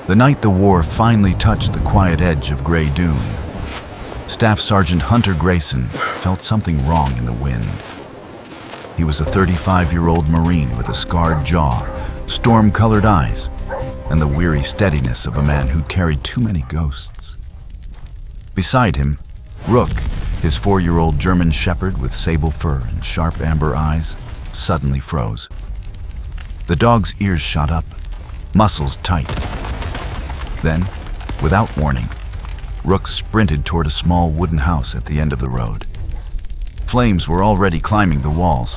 The night the war finally touched the quiet edge of Grey Dune, Staff Sergeant Hunter Grayson felt something wrong in the wind. He was a 35-year-old Marine with a scarred jaw, storm-colored eyes, and the weary steadiness of a man who'd carried too many ghosts. Beside him, Rook, his 4-year-old German shepherd with sable fur and sharp amber eyes, suddenly froze. The dog's ears shot up, muscles tight. Then, without warning, Rook sprinted toward a small wooden house at the end of the road. Flames were already climbing the walls.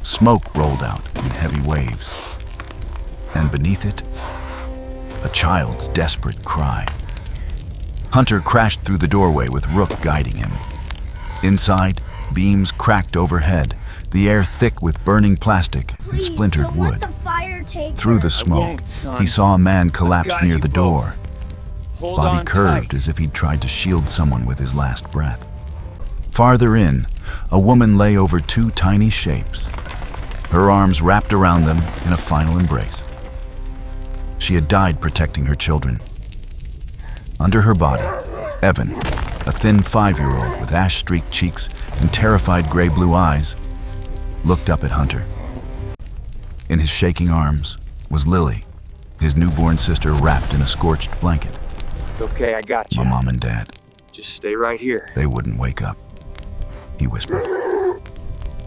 Smoke rolled out in heavy waves. And beneath it, a child's desperate cry. Hunter crashed through the doorway with Rook guiding him. Inside, beams cracked overhead, the air thick with burning plastic and splintered wood. Through the smoke, he saw a man collapse near the door. Body curved as if he'd tried to shield someone with his last breath. Farther in, a woman lay over 2 tiny shapes, her arms wrapped around them in a final embrace. She had died protecting her children. Under her body, Evan, a thin 5-year-old with ash-streaked cheeks and terrified gray-blue eyes, looked up at Hunter. In his shaking arms was Lily, his newborn sister wrapped in a scorched blanket. It's okay, I got you. My mom and dad. Just stay right here. They wouldn't wake up, he whispered.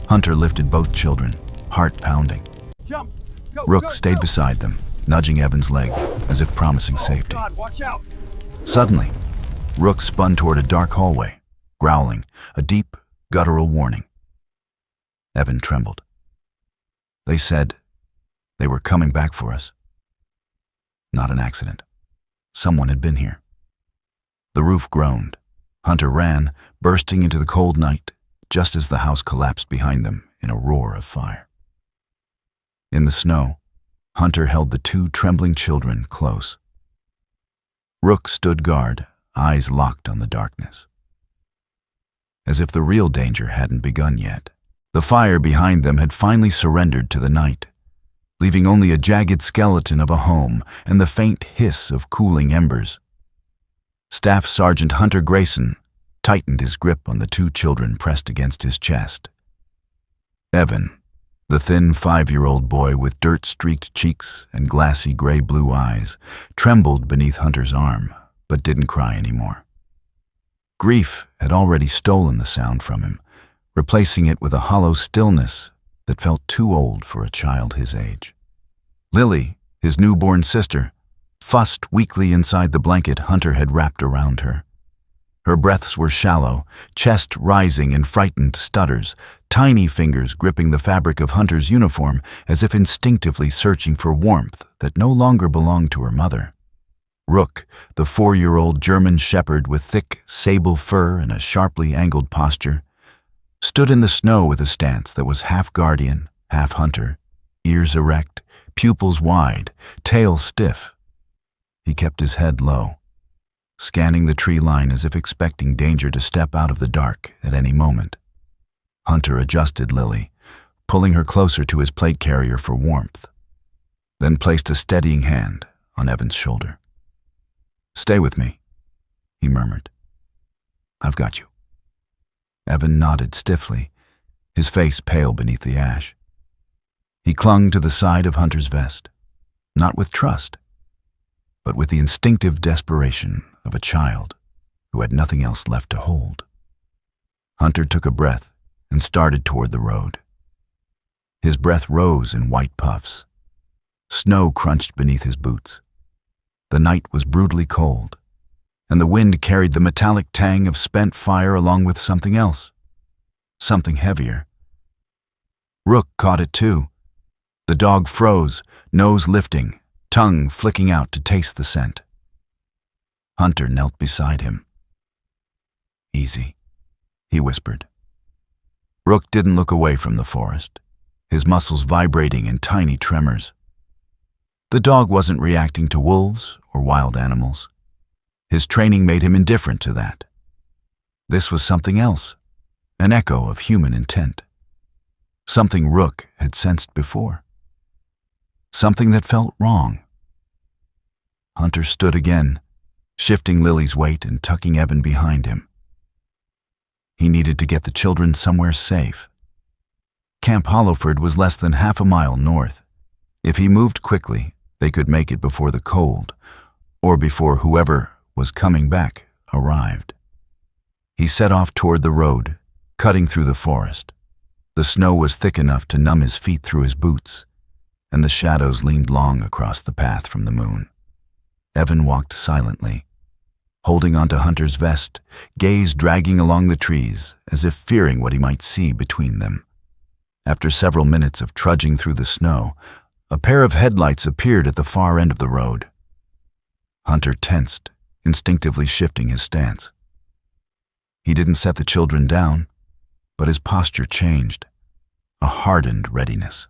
Hunter lifted both children, heart pounding. Jump! Go, Rook go, stayed go. beside them, nudging Evan's leg as if promising safety. God, watch out! Suddenly, Rook spun toward a dark hallway, growling, a deep, guttural warning. Evan trembled. They said they were coming back for us. Not an accident. Someone had been here. The roof groaned. Hunter ran, bursting into the cold night, just as the house collapsed behind them in a roar of fire. In the snow, Hunter held the 2 trembling children close. Rook stood guard, eyes locked on the darkness. As if the real danger hadn't begun yet, the fire behind them had finally surrendered to the night, leaving only a jagged skeleton of a home and the faint hiss of cooling embers. Staff Sergeant Hunter Grayson tightened his grip on the 2 children pressed against his chest. Evan, the thin 5-year-old boy with dirt-streaked cheeks and glassy gray-blue eyes, trembled beneath Hunter's arm, but didn't cry anymore. Grief had already stolen the sound from him, replacing it with a hollow stillness that felt too old for a child his age. Lily, his newborn sister, fussed weakly inside the blanket Hunter had wrapped around her. Her breaths were shallow, chest rising in frightened stutters, tiny fingers gripping the fabric of Hunter's uniform as if instinctively searching for warmth that no longer belonged to her mother. Rook, the 4-year-old German shepherd with thick, sable fur and a sharply angled posture, stood in the snow with a stance that was half guardian, half hunter, ears erect, pupils wide, tail stiff. He kept his head low, scanning the tree line as if expecting danger to step out of the dark at any moment. Hunter adjusted Lily, pulling her closer to his plate carrier for warmth, then placed a steadying hand on Evan's shoulder. "Stay with me," he murmured. "I've got you." Evan nodded stiffly, his face pale beneath the ash. He clung to the side of Hunter's vest, not with trust, but with the instinctive desperation of a child who had nothing else left to hold. Hunter took a breath and started toward the road. His breath rose in white puffs. Snow crunched beneath his boots. The night was brutally cold, and the wind carried the metallic tang of spent fire along with something else, something heavier. Rook caught it too. The dog froze, nose lifting, tongue flicking out to taste the scent. Hunter knelt beside him. "Easy," he whispered. Rook didn't look away from the forest, his muscles vibrating in tiny tremors. The dog wasn't reacting to wolves or wild animals. His training made him indifferent to that. This was something else, an echo of human intent. Something Rook had sensed before. Something that felt wrong. Hunter stood again, shifting Lily's weight and tucking Evan behind him. He needed to get the children somewhere safe. Camp Hollowford was less than half a mile north. If he moved quickly, they could make it before the cold, or before whoever was coming back arrived. He set off toward the road, cutting through the forest. The snow was thick enough to numb his feet through his boots, and the shadows leaned long across the path from the moon. Evan walked silently, holding onto Hunter's vest, gaze dragging along the trees as if fearing what he might see between them. After several minutes of trudging through the snow, a pair of headlights appeared at the far end of the road. Hunter tensed, instinctively shifting his stance. He didn't set the children down, but his posture changed, a hardened readiness.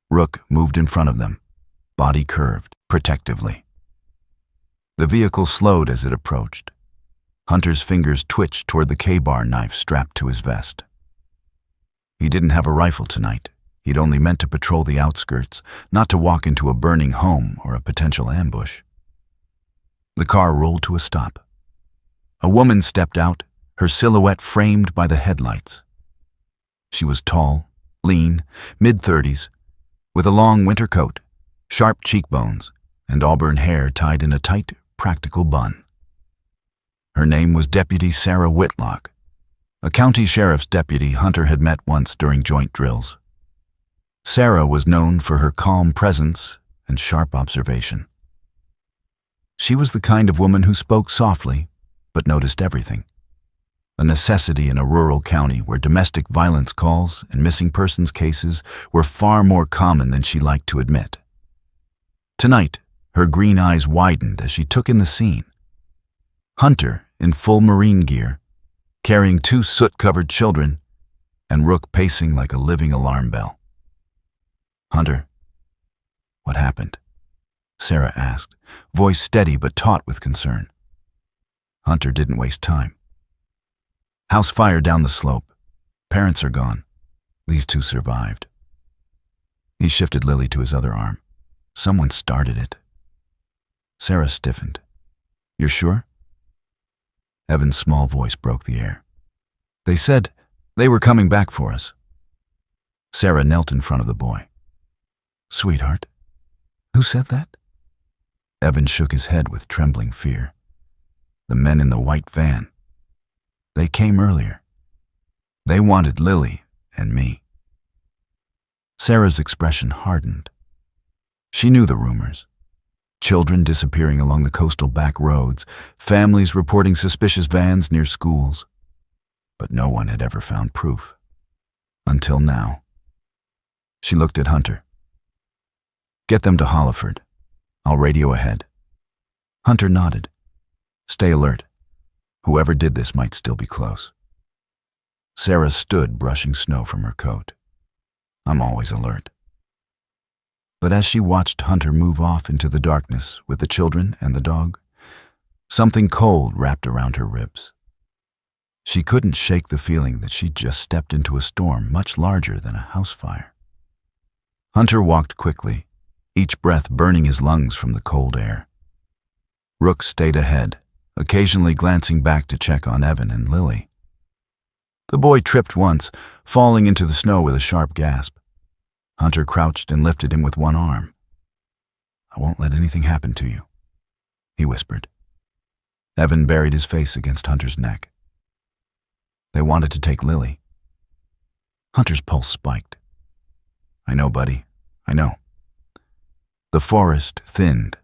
Rook moved in front of them, body curved, protectively. The vehicle slowed as it approached. Hunter's fingers twitched toward the K-bar knife strapped to his vest. He didn't have a rifle tonight. He'd only meant to patrol the outskirts, not to walk into a burning home or a potential ambush. The car rolled to a stop. A woman stepped out, her silhouette framed by the headlights. She was tall, lean, mid-30s, with a long winter coat, sharp cheekbones, and auburn hair tied in a tight, practical bun. Her name was Deputy Sarah Whitlock, a county sheriff's deputy Hunter had met once during joint drills. Sarah was known for her calm presence and sharp observation. She was the kind of woman who spoke softly, but noticed everything. A necessity in a rural county where domestic violence calls and missing persons cases were far more common than she liked to admit. Tonight, her green eyes widened as she took in the scene. Hunter, in full Marine gear, carrying 2 soot-covered children, and Rook pacing like a living alarm bell. "Hunter, what happened?" Sarah asked, voice steady but taut with concern. Hunter didn't waste time. "House fire down the slope. Parents are gone. These 2 survived." He shifted Lily to his other arm. "Someone started it." Sarah stiffened. "You're sure?" Evan's small voice broke the air. "They said they were coming back for us." Sarah knelt in front of the boy. "Sweetheart, who said that?" Evan shook his head with trembling fear. "The men in the white van. They came earlier. They wanted Lily and me." Sarah's expression hardened. She knew the rumors. Children disappearing along the coastal back roads, families reporting suspicious vans near schools. But no one had ever found proof. Until now. She looked at Hunter. "Get them to Hollowford. I'll radio ahead." Hunter nodded. "Stay alert. Whoever did this might still be close." Sarah stood brushing snow from her coat. "I'm always alert." But as she watched Hunter move off into the darkness with the children and the dog, something cold wrapped around her ribs. She couldn't shake the feeling that she'd just stepped into a storm much larger than a house fire. Hunter walked quickly, each breath burning his lungs from the cold air. Rook stayed ahead, occasionally glancing back to check on Evan and Lily. The boy tripped once, falling into the snow with a sharp gasp. Hunter crouched and lifted him with one arm. "I won't let anything happen to you," he whispered. Evan buried his face against Hunter's neck. "They wanted to take Lily." Hunter's pulse spiked. "I know, buddy. I know." The forest thinned.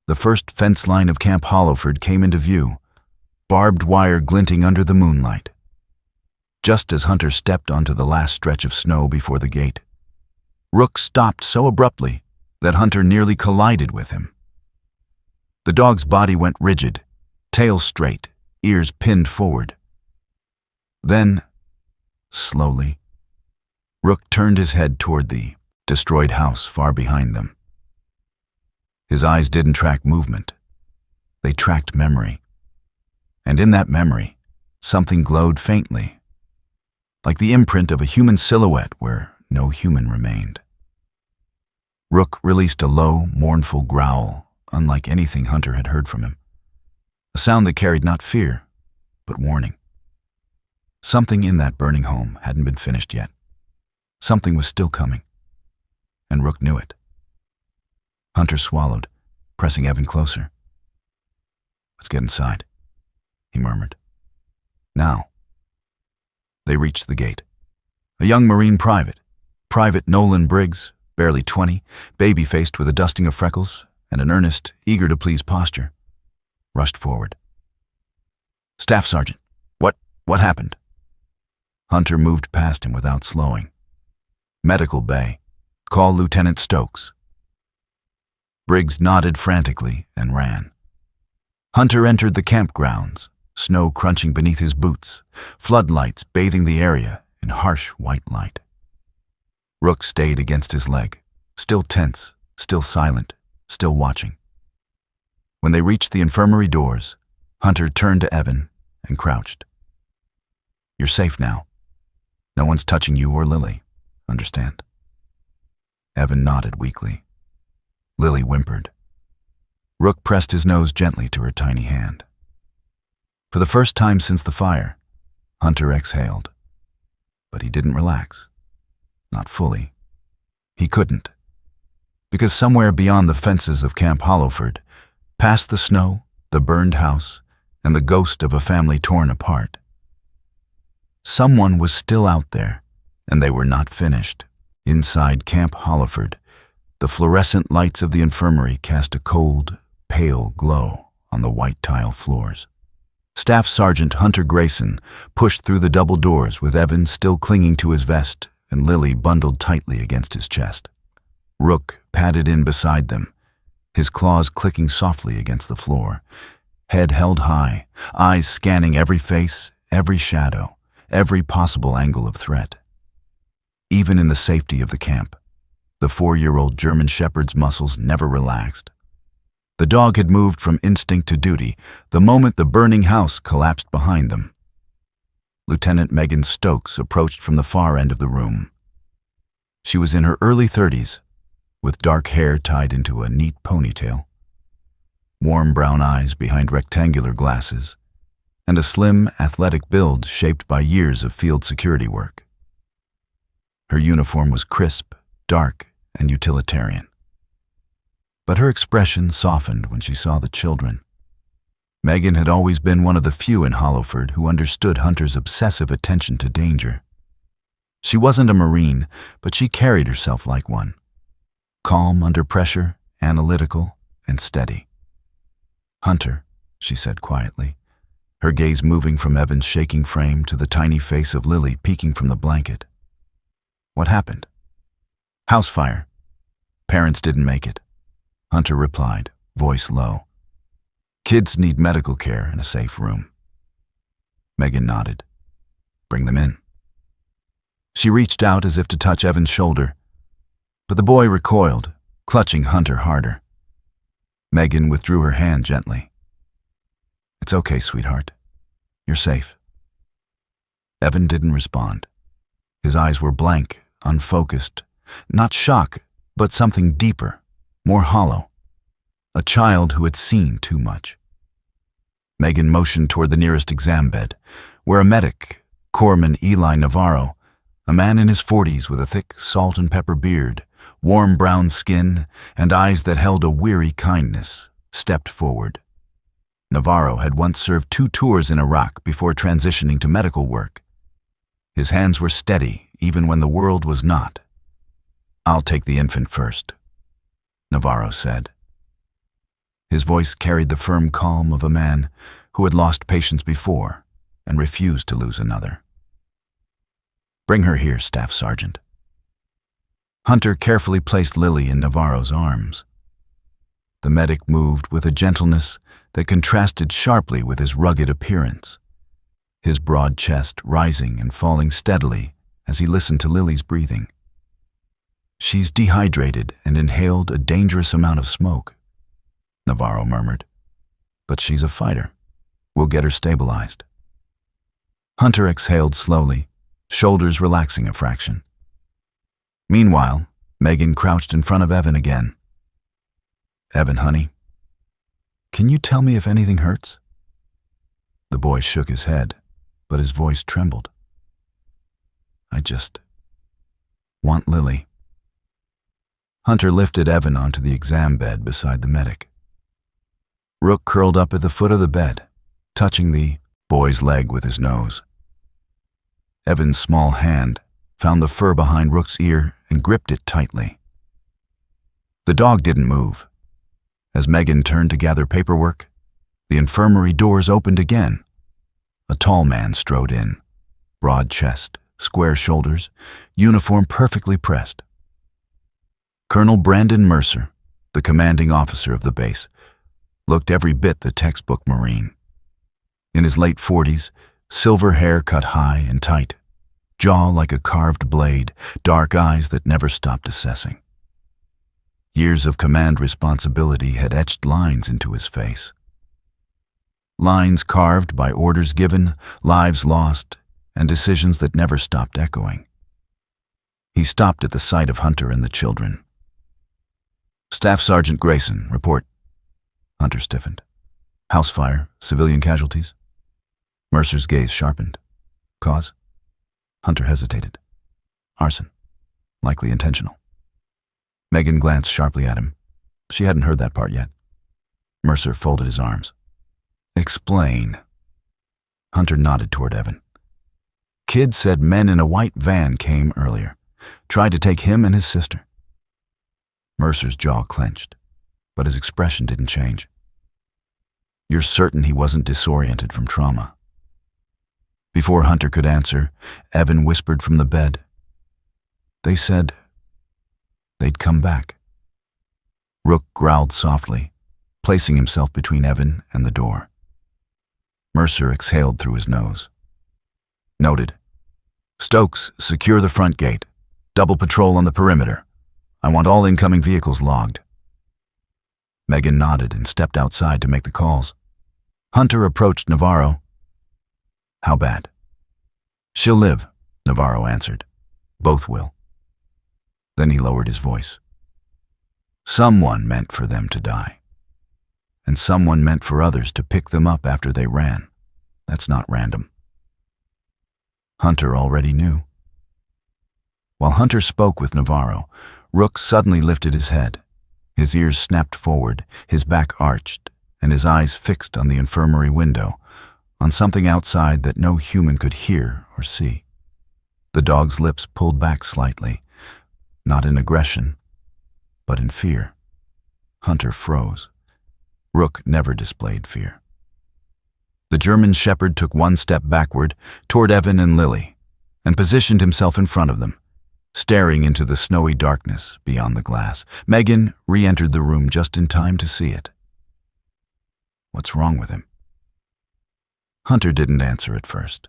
The first fence line of Camp Hollowford came into view, barbed wire glinting under the moonlight. Just as Hunter stepped onto the last stretch of snow before the gate, Rook stopped so abruptly that Hunter nearly collided with him. The dog's body went rigid, tail straight, ears pinned forward. Then, slowly, Rook turned his head toward the destroyed house far behind them. His eyes didn't track movement. They tracked memory. And in that memory, something glowed faintly, like the imprint of a human silhouette where no human remained. Rook released a low, mournful growl, unlike anything Hunter had heard from him. A sound that carried not fear, but warning. Something in that burning home hadn't been finished yet. Something was still coming, and Rook knew it. Hunter swallowed, pressing Evan closer. "Let's get inside," he murmured. "Now." They reached the gate. A young Marine private, Private Nolan Briggs, barely 20, baby-faced with a dusting of freckles and an earnest, eager-to-please posture, rushed forward. "Staff Sergeant, what happened?" Hunter moved past him without slowing. "Medical bay. Call Lieutenant Stokes." Briggs nodded frantically and ran. Hunter entered the campgrounds, snow crunching beneath his boots, floodlights bathing the area in harsh white light. Rook stayed against his leg, still tense, still silent, still watching. When they reached the infirmary doors, Hunter turned to Evan and crouched. "You're safe now. No one's touching you or Lily, understand?" Evan nodded weakly. Lily whimpered. Rook pressed his nose gently to her tiny hand. For the first time since the fire, Hunter exhaled. But he didn't relax. Not fully. He couldn't. Because somewhere beyond the fences of Camp Hollowford, past the snow, the burned house, and the ghost of a family torn apart, someone was still out there, and they were not finished. Inside Camp Hollowford, the fluorescent lights of the infirmary cast a cold, pale glow on the white tile floors. Staff Sergeant Hunter Grayson pushed through the double doors with Evan still clinging to his vest and Lily bundled tightly against his chest. Rook padded in beside them, his claws clicking softly against the floor, head held high, eyes scanning every face, every shadow, every possible angle of threat. Even in the safety of the camp, the 4-year-old German Shepherd's muscles never relaxed. The dog had moved from instinct to duty the moment the burning house collapsed behind them. Lieutenant Megan Stokes approached from the far end of the room. She was in her early 30s, with dark hair tied into a neat ponytail, warm brown eyes behind rectangular glasses, and a slim, athletic build shaped by years of field security work. Her uniform was crisp, dark, and utilitarian. But her expression softened when she saw the children. Megan had always been one of the few in Hollowford who understood Hunter's obsessive attention to danger. She wasn't a Marine, but she carried herself like one. Calm under pressure, analytical, and steady. "Hunter," she said quietly, her gaze moving from Evan's shaking frame to the tiny face of Lily peeking from the blanket. "What happened?" "House fire. Parents didn't make it," Hunter replied, voice low. "Kids need medical care in a safe room." Megan nodded. "Bring them in." She reached out as if to touch Evan's shoulder, but the boy recoiled, clutching Hunter harder. Megan withdrew her hand gently. "It's okay, sweetheart. You're safe." Evan didn't respond. His eyes were blank, unfocused, not shock, but something deeper, more hollow. A child who had seen too much. Megan motioned toward the nearest exam bed, where a medic, Corpsman Eli Navarro, a man in his 40s with a thick salt and pepper beard, warm brown skin, and eyes that held a weary kindness, stepped forward. Navarro had once served 2 tours in Iraq before transitioning to medical work. His hands were steady even when the world was not. "I'll take the infant first," Navarro said. His voice carried the firm calm of a man who had lost patience before and refused to lose another. "Bring her here, Staff Sergeant." Hunter carefully placed Lily in Navarro's arms. The medic moved with a gentleness that contrasted sharply with his rugged appearance, his broad chest rising and falling steadily as he listened to Lily's breathing. "She's dehydrated and inhaled a dangerous amount of smoke," Navarro murmured. "But she's a fighter. We'll get her stabilized." Hunter exhaled slowly, shoulders relaxing a fraction. Meanwhile, Megan crouched in front of Evan again. "Evan, honey, Can you tell me if anything hurts?" The boy shook his head, but his voice trembled. "I just want Lily." Hunter lifted Evan onto the exam bed beside the medic. Rook curled up at the foot of the bed, touching the boy's leg with his nose. Evan's small hand found the fur behind Rook's ear and gripped it tightly. The dog didn't move. As Megan turned to gather paperwork, the infirmary doors opened again. A tall man strode in, broad chest, square shoulders, uniform perfectly pressed. Colonel Brandon Mercer, the commanding officer of the base, looked every bit the textbook Marine. In his late 40s, silver hair cut high and tight, jaw like a carved blade, dark eyes that never stopped assessing. Years of command responsibility had etched lines into his face. Lines carved by orders given, lives lost, and decisions that never stopped echoing. He stopped at the sight of Hunter and the children. "Staff Sergeant Grayson, report." Hunter stiffened. "House fire, civilian casualties?" Mercer's gaze sharpened. "Cause?" Hunter hesitated. "Arson. Likely intentional." Megan glanced sharply at him. She hadn't heard that part yet. Mercer folded his arms. "Explain." Hunter nodded toward Evan. "Kid said men in a white van came earlier. Tried to take him and his sister." Mercer's jaw clenched, but his expression didn't change. "You're certain he wasn't disoriented from trauma?" Before Hunter could answer, Evan whispered from the bed. "They said they'd come back." Rook growled softly, placing himself between Evan and the door. Mercer exhaled through his nose. "Noted. Stokes, secure the front gate. Double patrol on the perimeter. I want all incoming vehicles logged." Megan nodded and stepped outside to make the calls. Hunter approached Navarro. "How bad?" "She'll live," Navarro answered. "Both will." Then he lowered his voice. "Someone meant for them to die. And someone meant for others to pick them up after they ran. That's not random." Hunter already knew. While Hunter spoke with Navarro, Rook suddenly lifted his head. His ears snapped forward, his back arched, and his eyes fixed on the infirmary window, on something outside that no human could hear or see. The dog's lips pulled back slightly, not in aggression, but in fear. Hunter froze. Rook never displayed fear. The German shepherd took one step backward toward Evan and Lily and positioned himself in front of them, staring into the snowy darkness beyond the glass. Megan re-entered the room just in time to see it. "What's wrong with him?" Hunter didn't answer at first,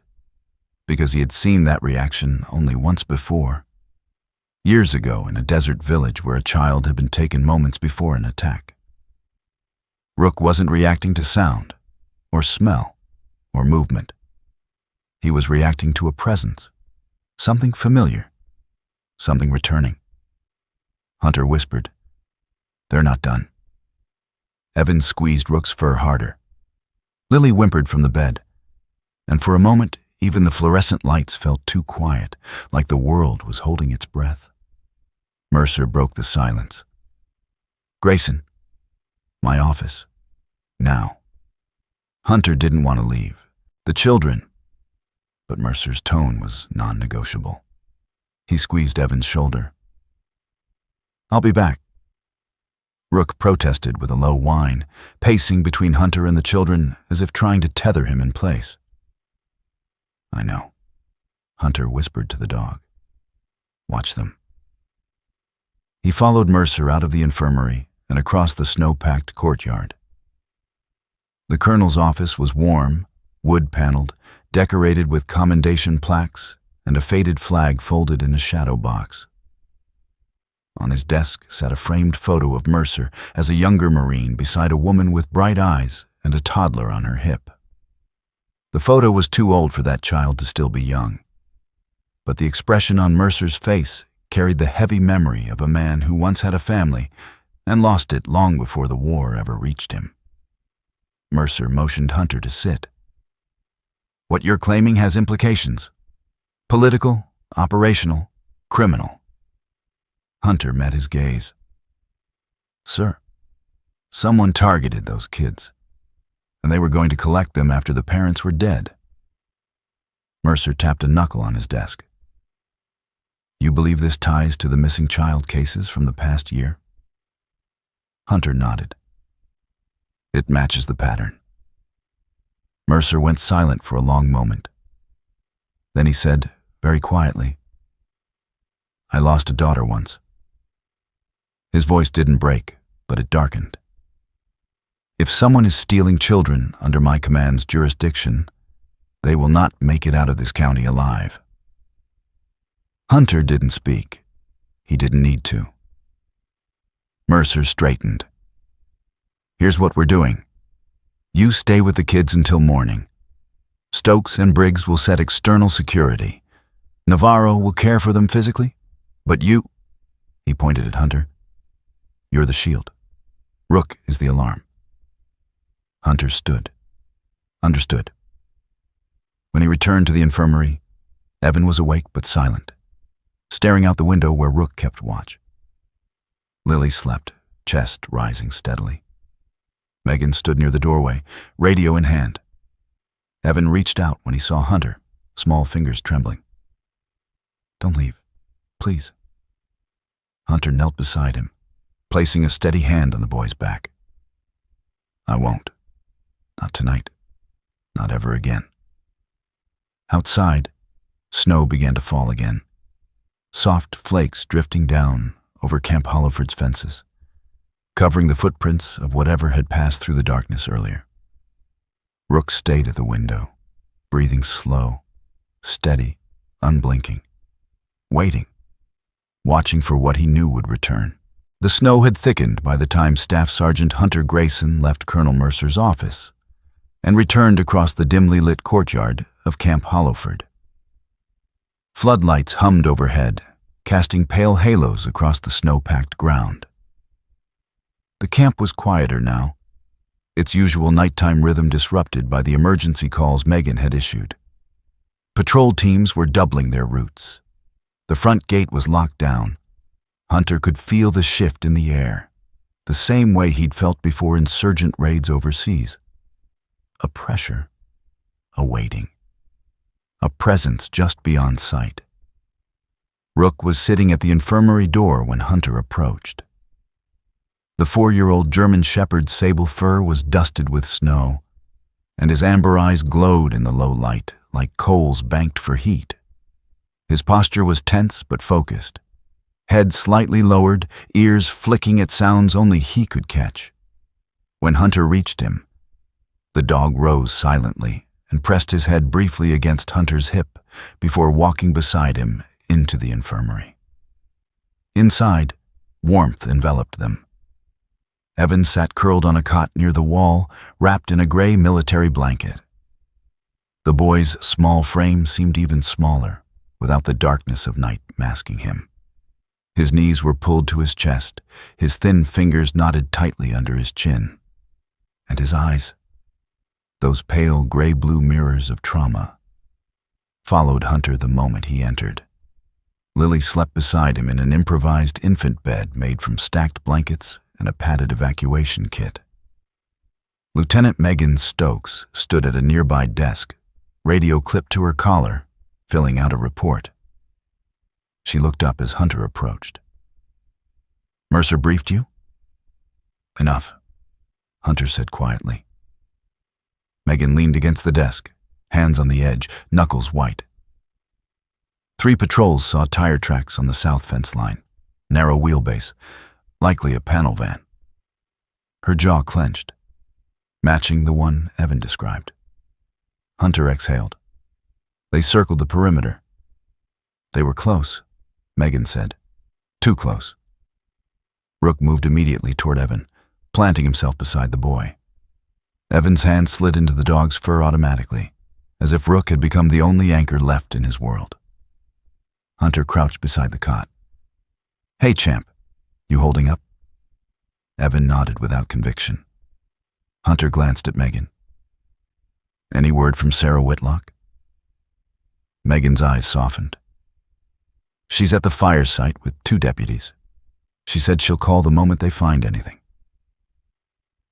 because he had seen that reaction only once before. Years ago in a desert village where a child had been taken moments before an attack. Rook wasn't reacting to sound, or smell, or movement. He was reacting to a presence, something familiar, something returning. Hunter whispered, "They're not done." Evan squeezed Rook's fur harder. Lily whimpered from the bed, and for a moment even the fluorescent lights felt too quiet, like the world was holding its breath. Mercer broke the silence. "Grayson, my office. Now." Hunter didn't want to leave. The children. But Mercer's tone was non-negotiable. He squeezed Evan's shoulder. "I'll be back." Rook protested with a low whine, pacing between Hunter and the children as if trying to tether him in place. "I know," Hunter whispered to the dog. "Watch them." He followed Mercer out of the infirmary and across the snow-packed courtyard. The colonel's office was warm, wood-paneled, decorated with commendation plaques and a faded flag folded in a shadow box. On his desk sat a framed photo of Mercer as a younger Marine beside a woman with bright eyes and a toddler on her hip. The photo was too old for that child to still be young, but the expression on Mercer's face carried the heavy memory of a man who once had a family and lost it long before the war ever reached him. Mercer motioned Hunter to sit. What you're claiming has implications. Political, operational, criminal. Hunter met his gaze. Sir, someone targeted those kids, and they were going to collect them after the parents were dead. Mercer tapped a knuckle on his desk. You believe this ties to the missing child cases from the past year? Hunter nodded. It matches the pattern. Mercer went silent for a long moment. Then he said, very quietly, I lost a daughter once. His voice didn't break, but it darkened. If someone is stealing children under my command's jurisdiction, they will not make it out of this county alive. Hunter didn't speak. He didn't need to. Mercer straightened. Here's what we're doing. You stay with the kids until morning. Stokes and Briggs will set external security. Navarro will care for them physically, but you, he pointed at Hunter, you're the shield. Rook is the alarm. Hunter stood. Understood. When he returned to the infirmary, Evan was awake but silent, staring out the window where Rook kept watch. Lily slept, chest rising steadily. Megan stood near the doorway, radio in hand. Evan reached out when he saw Hunter, small fingers trembling. Don't leave, please. Hunter knelt beside him, placing a steady hand on the boy's back. I won't. Not tonight. Not ever again. Outside, snow began to fall again, soft flakes drifting down over Camp Hollowford's fences, covering the footprints of whatever had passed through the darkness earlier. Rook stayed at the window, breathing slow, steady, unblinking, waiting, watching for what he knew would return. The snow had thickened by the time Staff Sergeant Hunter Grayson left Colonel Mercer's office and returned across the dimly lit courtyard of Camp Hollowford. Floodlights hummed overhead, casting pale halos across the snow-packed ground. The camp was quieter now, its usual nighttime rhythm disrupted by the emergency calls Megan had issued. Patrol teams were doubling their routes. The front gate was locked down. Hunter could feel the shift in the air, the same way he'd felt before insurgent raids overseas. A pressure, a waiting, a presence just beyond sight. Rook was sitting at the infirmary door when Hunter approached. The 4-year-old German Shepherd's sable fur was dusted with snow, and his amber eyes glowed in the low light like coals banked for heat. His posture was tense but focused, head slightly lowered, ears flicking at sounds only he could catch. When Hunter reached him, the dog rose silently and pressed his head briefly against Hunter's hip before walking beside him into the infirmary. Inside, warmth enveloped them. Evan sat curled on a cot near the wall, wrapped in a gray military blanket. The boy's small frame seemed even smaller, without the darkness of night masking him. His knees were pulled to his chest, his thin fingers knotted tightly under his chin. And his eyes, those pale gray-blue mirrors of trauma, followed Hunter the moment he entered. Lily slept beside him in an improvised infant bed made from stacked blankets and a padded evacuation kit. Lieutenant Megan Stokes stood at a nearby desk, radio clipped to her collar, filling out a report. She looked up as Hunter approached. Mercer briefed you? Enough, Hunter said quietly. Megan leaned against the desk, hands on the edge, knuckles white. 3 patrols saw tire tracks on the south fence line, narrow wheelbase, likely a panel van. Her jaw clenched, matching the one Evan described. Hunter exhaled. They circled the perimeter. They were close, Megan said. Too close. Rook moved immediately toward Evan, planting himself beside the boy. Evan's hand slid into the dog's fur automatically, as if Rook had become the only anchor left in his world. Hunter crouched beside the cot. Hey, champ, you holding up? Evan nodded without conviction. Hunter glanced at Megan. Any word from Sarah Whitlock? Megan's eyes softened. She's at the fire site with 2 deputies. She said she'll call the moment they find anything.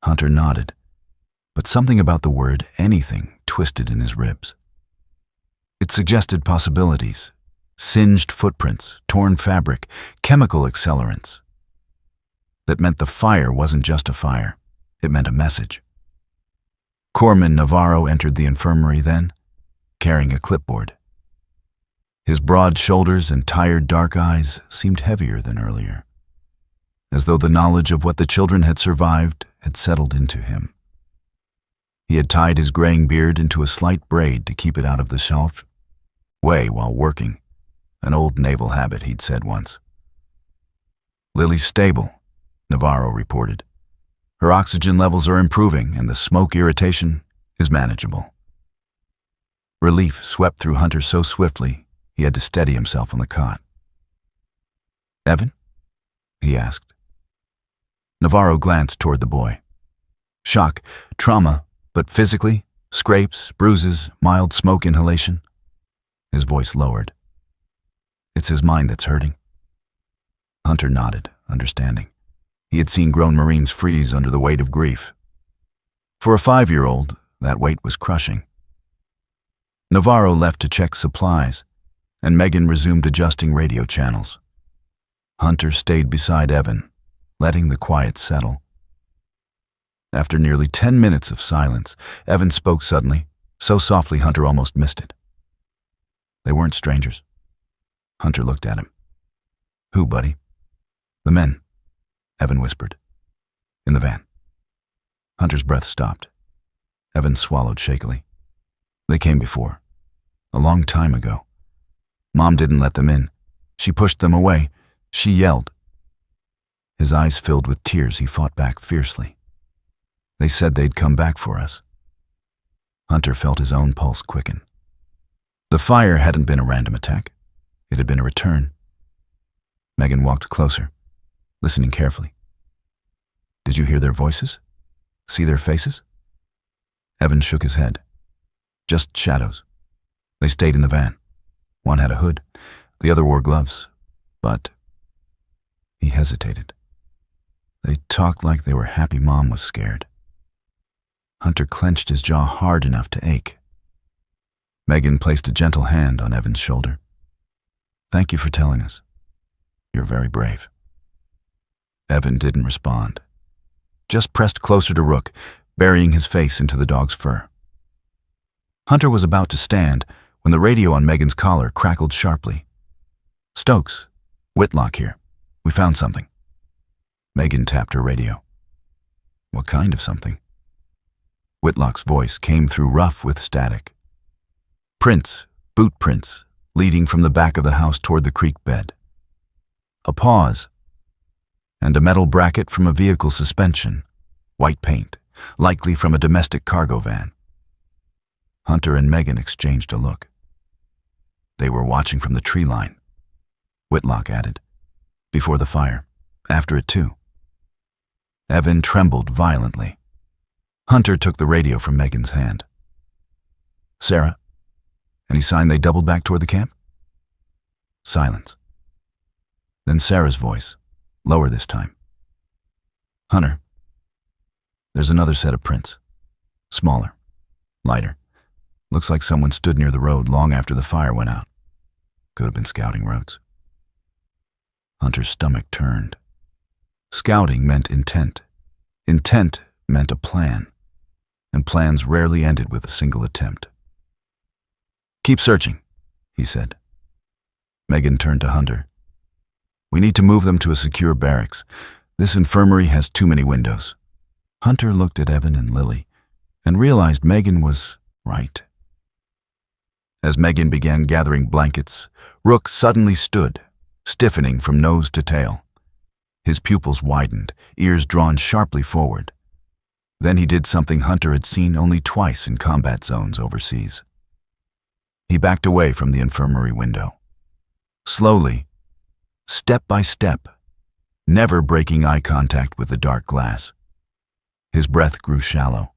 Hunter nodded, but something about the word anything twisted in his ribs. It suggested possibilities: singed footprints, torn fabric, chemical accelerants. That meant the fire wasn't just a fire, it meant a message. Corpsman Navarro entered the infirmary then, carrying a clipboard. His broad shoulders and tired dark eyes seemed heavier than earlier, as though the knowledge of what the children had survived had settled into him. He had tied his graying beard into a slight braid to keep it out of the shelf way while working, an old naval habit he'd said once. "Lily's stable," Navarro reported. "Her oxygen levels are improving and the smoke irritation is manageable." Relief swept through Hunter so swiftly he had to steady himself on the cot. "Evan?" he asked. Navarro glanced toward the boy. Shock, trauma, but physically, scrapes, bruises, mild smoke inhalation. His voice lowered. "It's his mind that's hurting." Hunter nodded, understanding. He had seen grown Marines freeze under the weight of grief. For a 5-year-old, that weight was crushing. Navarro left to check supplies, and Megan resumed adjusting radio channels. Hunter stayed beside Evan, letting the quiet settle. After nearly 10 minutes of silence, Evan spoke suddenly, so softly Hunter almost missed it. They weren't strangers. Hunter looked at him. "Who, buddy?" "The men," Evan whispered. "In the van." Hunter's breath stopped. Evan swallowed shakily. "They came before. A long time ago. Mom didn't let them in. She pushed them away. She yelled." His eyes filled with tears, he fought back fiercely. "They said they'd come back for us." Hunter felt his own pulse quicken. The fire hadn't been a random attack. It had been a return. Megan walked closer, listening carefully. "Did you hear their voices? See their faces?" Evan shook his head. "Just shadows. They stayed in the van. One had a hood, the other wore gloves. But..." He hesitated. "They talked like they were happy Mom was scared." Hunter clenched his jaw hard enough to ache. Megan placed a gentle hand on Evan's shoulder. "Thank you for telling us. You're very brave." Evan didn't respond, just pressed closer to Rook, burying his face into the dog's fur. Hunter was about to stand when the radio on Megan's collar crackled sharply. "Stokes, Whitlock here. We found something." Megan tapped her radio. "What kind of something?" Whitlock's voice came through rough with static. "Prints, boot prints, leading from the back of the house toward the creek bed." A pause, and a metal bracket from a vehicle suspension, white paint, likely from a domestic cargo van. Hunter and Megan exchanged a look. "They were watching from the tree line," Whitlock added. "Before the fire, after it too." Evan trembled violently. Hunter took the radio from Megan's hand. "Sarah? Any sign they doubled back toward the camp?" Silence. Then Sarah's voice, lower this time. "Hunter, there's another set of prints. Smaller, lighter. Looks like someone stood near the road long after the fire went out. Could have been scouting roads." Hunter's stomach turned. Scouting meant intent. Intent meant a plan. And plans rarely ended with a single attempt. "Keep searching," he said. Megan turned to Hunter. "We need to move them to a secure barracks. This infirmary has too many windows." Hunter looked at Evan and Lily and realized Megan was right. As Megan began gathering blankets, Rook suddenly stood, stiffening from nose to tail. His pupils widened, ears drawn sharply forward. Then he did something Hunter had seen only twice in combat zones overseas. He backed away from the infirmary window. Slowly, step by step, never breaking eye contact with the dark glass. His breath grew shallow,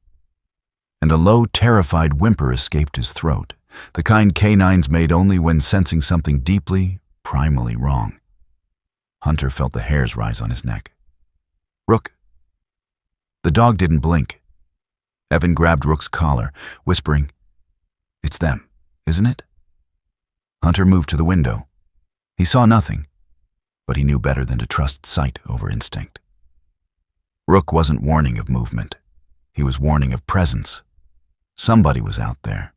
and a low, terrified whimper escaped his throat, the kind canines made only when sensing something deeply, primally wrong. Hunter felt the hairs rise on his neck. "Rook!" The dog didn't blink. Evan grabbed Rook's collar, whispering, "It's them, isn't it?" Hunter moved to the window. He saw nothing, but he knew better than to trust sight over instinct. Rook wasn't warning of movement. He was warning of presence. Somebody was out there,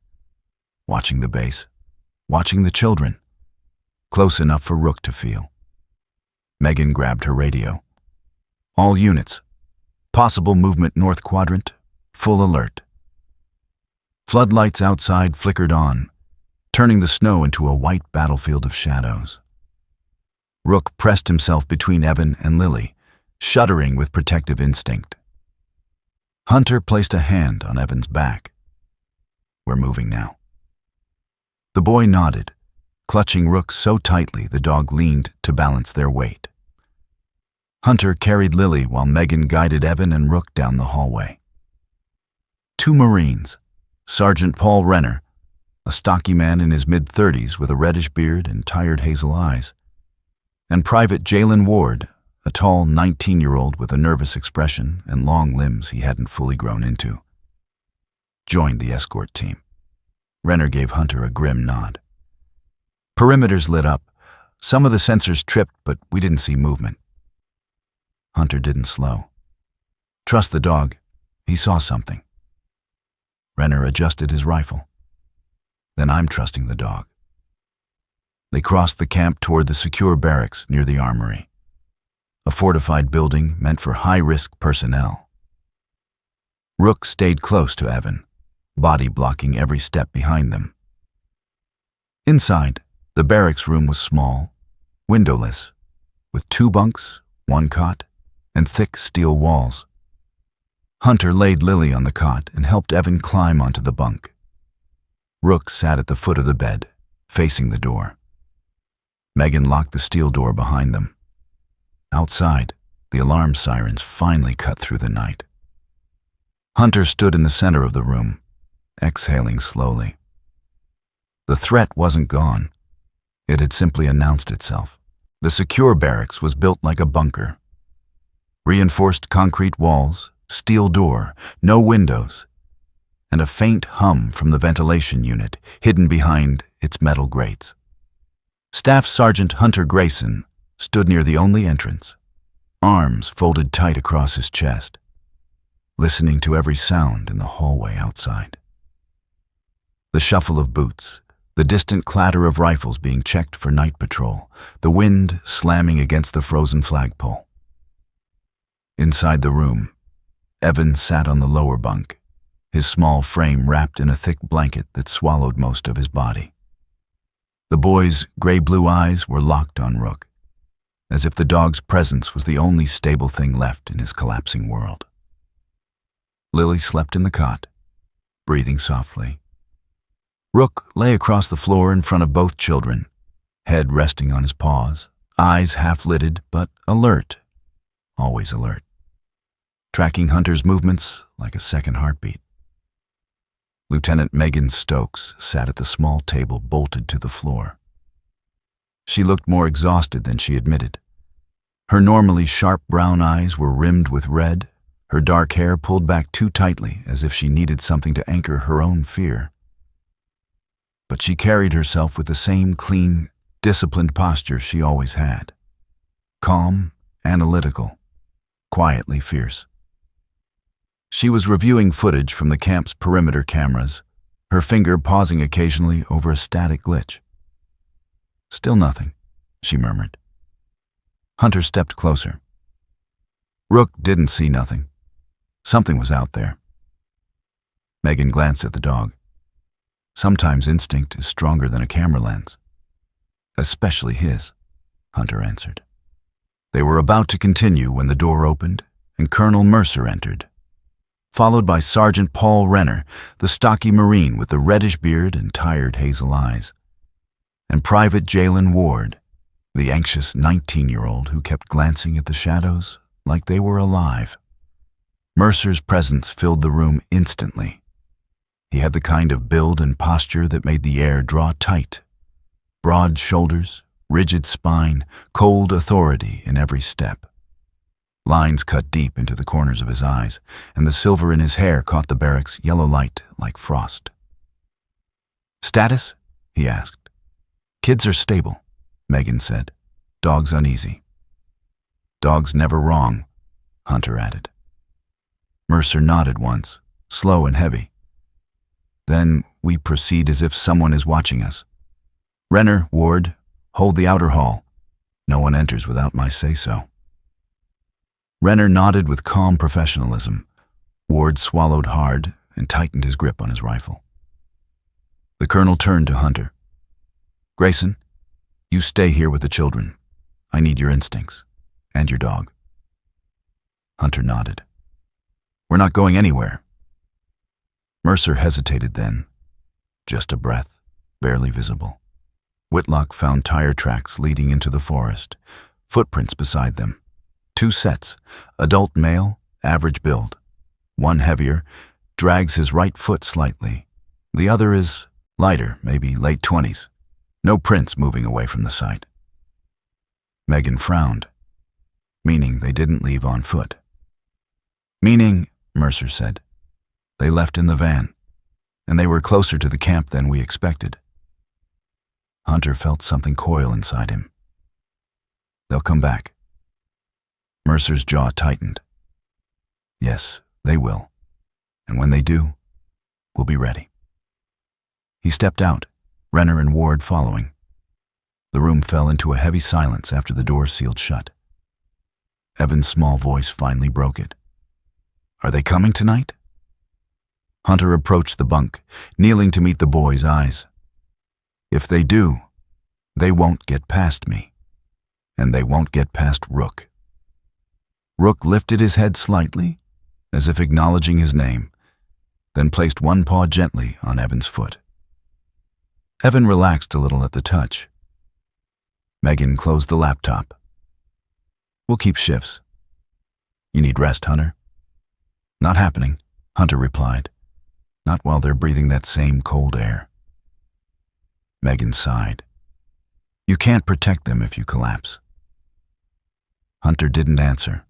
watching the base, watching the children, close enough for Rook to feel. Megan grabbed her radio. "All units. Possible movement north quadrant. Full alert." Floodlights outside flickered on, turning the snow into a white battlefield of shadows. Rook pressed himself between Evan and Lily, shuddering with protective instinct. Hunter placed a hand on Evan's back. "We're moving now." The boy nodded, clutching Rook so tightly the dog leaned to balance their weight. Hunter carried Lily while Megan guided Evan and Rook down the hallway. Two Marines, Sergeant Paul Renner, a stocky man in his mid-30s with a reddish beard and tired hazel eyes, and Private Jalen Ward, a tall 19-year-old with a nervous expression and long limbs he hadn't fully grown into, joined the escort team. Renner gave Hunter a grim nod. "Perimeters lit up. Some of the sensors tripped, but we didn't see movement." Hunter didn't slow. "Trust the dog. He saw something." Renner adjusted his rifle. "Then I'm trusting the dog." They crossed the camp toward the secure barracks near the armory, a fortified building meant for high-risk personnel. Rook stayed close to Evan, body blocking every step behind them. Inside, the barracks room was small, windowless, with 2 bunks, 1 cot, and thick steel walls. Hunter laid Lily on the cot and helped Evan climb onto the bunk. Rook sat at the foot of the bed, facing the door. Megan locked the steel door behind them. Outside, the alarm sirens finally cut through the night. Hunter stood in the center of the room, exhaling slowly. The threat wasn't gone. It had simply announced itself. The secure barracks was built like a bunker. Reinforced concrete walls, steel door, no windows, and a faint hum from the ventilation unit hidden behind its metal grates. Staff Sergeant Hunter Grayson stood near the only entrance, arms folded tight across his chest, listening to every sound in the hallway outside. The shuffle of boots, the distant clatter of rifles being checked for night patrol, the wind slamming against the frozen flagpole. Inside the room, Evan sat on the lower bunk, his small frame wrapped in a thick blanket that swallowed most of his body. The boy's gray-blue eyes were locked on Rook, as if the dog's presence was the only stable thing left in his collapsing world. Lily slept in the cot, breathing softly. Rook lay across the floor in front of both children, head resting on his paws, eyes half-lidded but alert, always alert, tracking Hunter's movements like a second heartbeat. Lieutenant Megan Stokes sat at the small table bolted to the floor. She looked more exhausted than she admitted. Her normally sharp brown eyes were rimmed with red, her dark hair pulled back too tightly as if she needed something to anchor her own fear. But she carried herself with the same clean, disciplined posture she always had. Calm, analytical, quietly fierce. She was reviewing footage from the camp's perimeter cameras, her finger pausing occasionally over a static glitch. "Still nothing," she murmured. Hunter stepped closer. Rook didn't see nothing. Something was out there. Megan glanced at the dog. Sometimes instinct is stronger than a camera lens. "Especially his," Hunter answered. They were about to continue when the door opened and Colonel Mercer entered, followed by Sergeant Paul Renner, the stocky Marine with the reddish beard and tired hazel eyes, and Private Jalen Ward, the anxious 19-year-old who kept glancing at the shadows like they were alive. Mercer's presence filled the room instantly. He had the kind of build and posture that made the air draw tight. Broad shoulders, rigid spine, cold authority in every step. Lines cut deep into the corners of his eyes, and the silver in his hair caught the barracks' yellow light like frost. "Status?" he asked. "Kids are stable," Megan said. "Dogs uneasy." "Dogs never wrong," Hunter added. Mercer nodded once, slow and heavy. "Then we proceed as if someone is watching us. Renner, Ward, hold the outer hall. No one enters without my say-so." Renner nodded with calm professionalism. Ward swallowed hard and tightened his grip on his rifle. The colonel turned to Hunter. "Grayson, you stay here with the children. I need your instincts. And your dog." Hunter nodded. "We're not going anywhere." Mercer hesitated then. Just a breath, barely visible. Whitlock found tire tracks leading into the forest, footprints beside them. 2 sets, adult male, average build. One heavier, drags his right foot slightly. The other is lighter, maybe late 20s. No prints moving away from the site. Megan frowned, meaning they didn't leave on foot. "Meaning," Mercer said, "they left in the van, and they were closer to the camp than we expected." Hunter felt something coil inside him. "They'll come back." Mercer's jaw tightened. "Yes, they will. And when they do, we'll be ready." He stepped out, Renner and Ward following. The room fell into a heavy silence after the door sealed shut. Evan's small voice finally broke it. "Are they coming tonight?" Hunter approached the bunk, kneeling to meet the boy's eyes. "If they do, they won't get past me. And they won't get past Rook." Rook lifted his head slightly, as if acknowledging his name, then placed one paw gently on Evan's foot. Evan relaxed a little at the touch. Megan closed the laptop. "We'll keep shifts." "You need rest, Hunter?" "Not happening," Hunter replied. "Not while they're breathing that same cold air." Megan sighed. "You can't protect them if you collapse." Hunter didn't answer.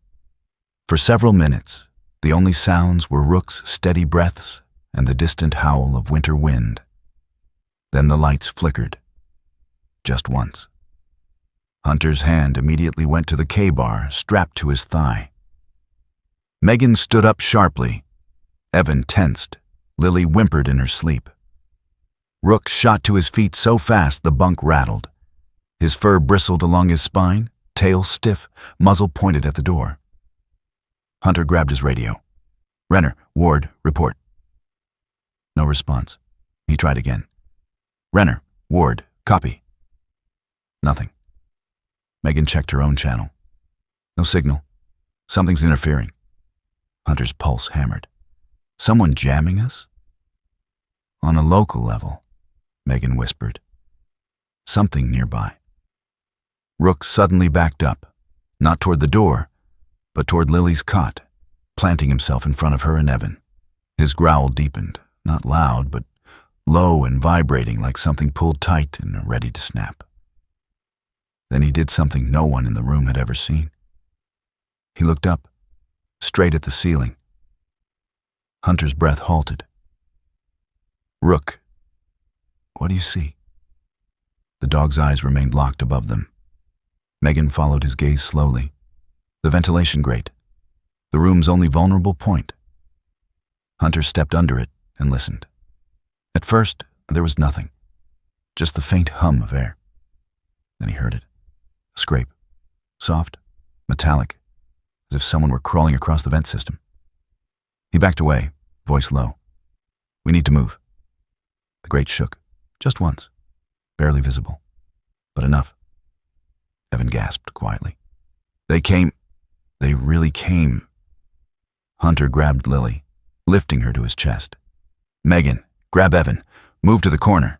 For several minutes, the only sounds were Rook's steady breaths and the distant howl of winter wind. Then the lights flickered. Just once. Hunter's hand immediately went to the K-bar strapped to his thigh. Megan stood up sharply. Evan tensed. Lily whimpered in her sleep. Rook shot to his feet so fast the bunk rattled. His fur bristled along his spine, tail stiff, muzzle pointed at the door. Hunter grabbed his radio. "Renner, Ward, report." No response. He tried again. "Renner, Ward, copy." Nothing. Megan checked her own channel. No signal. Something's interfering. Hunter's pulse hammered. "Someone jamming us?" "On a local level," Megan whispered. "Something nearby." Rook suddenly backed up, not toward the door, but toward Lily's cot, planting himself in front of her and Evan. His growl deepened, not loud, but low and vibrating like something pulled tight and ready to snap. Then he did something no one in the room had ever seen. He looked up, straight at the ceiling. Hunter's breath halted. "Rook, what do you see?" The dog's eyes remained locked above them. Megan followed his gaze slowly. The ventilation grate, the room's only vulnerable point. Hunter stepped under it and listened. At first, there was nothing, just the faint hum of air. Then he heard it, a scrape, soft, metallic, as if someone were crawling across the vent system. He backed away, voice low. "We need to move." The grate shook, just once, barely visible, but enough. Evan gasped quietly. They really came." Hunter grabbed Lily, lifting her to his chest. "Megan, grab Evan. Move to the corner."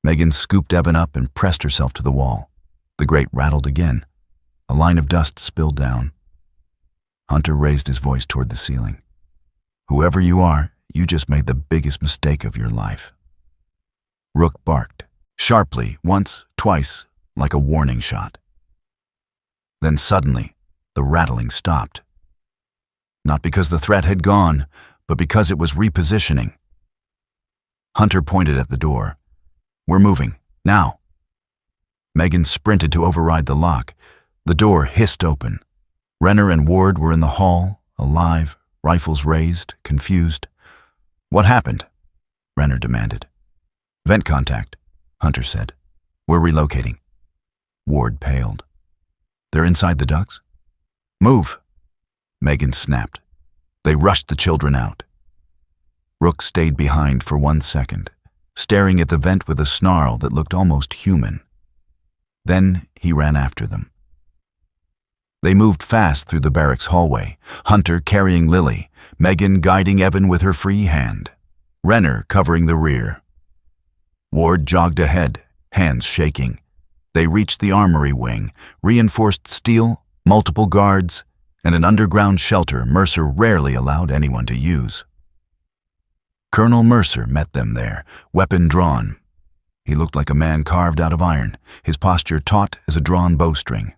Megan scooped Evan up and pressed herself to the wall. The grate rattled again. A line of dust spilled down. Hunter raised his voice toward the ceiling. "Whoever you are, you just made the biggest mistake of your life." Rook barked, sharply, once, twice, like a warning shot. Then suddenly, the rattling stopped. Not because the threat had gone, but because it was repositioning. Hunter pointed at the door. "We're moving, now." Megan sprinted to override the lock. The door hissed open. Renner and Ward were in the hall, alive, rifles raised, confused. "What happened?" Renner demanded. "Vent contact," Hunter said. "We're relocating." Ward paled. "They're inside the ducts?" "Move!" Megan snapped. They rushed the children out. Rook stayed behind for 1 second, staring at the vent with a snarl that looked almost human. Then he ran after them. They moved fast through the barracks hallway, Hunter carrying Lily, Megan guiding Evan with her free hand, Renner covering the rear. Ward jogged ahead, hands shaking. They reached the armory wing, reinforced steel, multiple guards, and an underground shelter Mercer rarely allowed anyone to use. Colonel Mercer met them there, weapon drawn. He looked like a man carved out of iron, his posture taut as a drawn bowstring.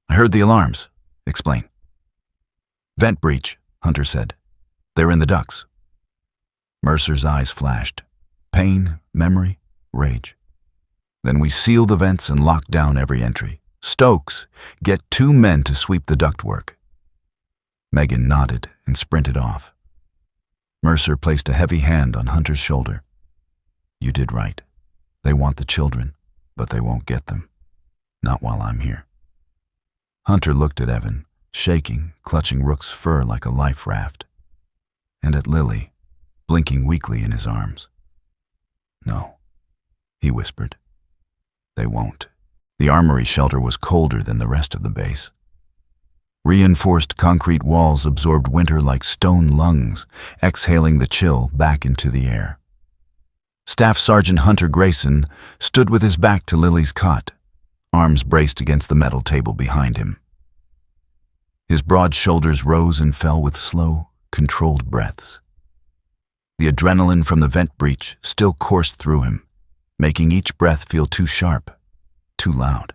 "I heard the alarms." "Explain." "Vent breach," Hunter said. "They're in the ducts." Mercer's eyes flashed. Pain, memory, rage. "Then we seal the vents and lock down every entry. Stokes, get 2 men to sweep the ductwork." Megan nodded and sprinted off. Mercer placed a heavy hand on Hunter's shoulder. "You did right. They want the children, but they won't get them. Not while I'm here." Hunter looked at Evan, shaking, clutching Rook's fur like a life raft, and at Lily, blinking weakly in his arms. "No," he whispered. "They won't." The armory shelter was colder than the rest of the base. Reinforced concrete walls absorbed winter like stone lungs, exhaling the chill back into the air. Staff Sergeant Hunter Grayson stood with his back to Lily's cot, arms braced against the metal table behind him. His broad shoulders rose and fell with slow, controlled breaths. The adrenaline from the vent breach still coursed through him, making each breath feel too sharp, too loud.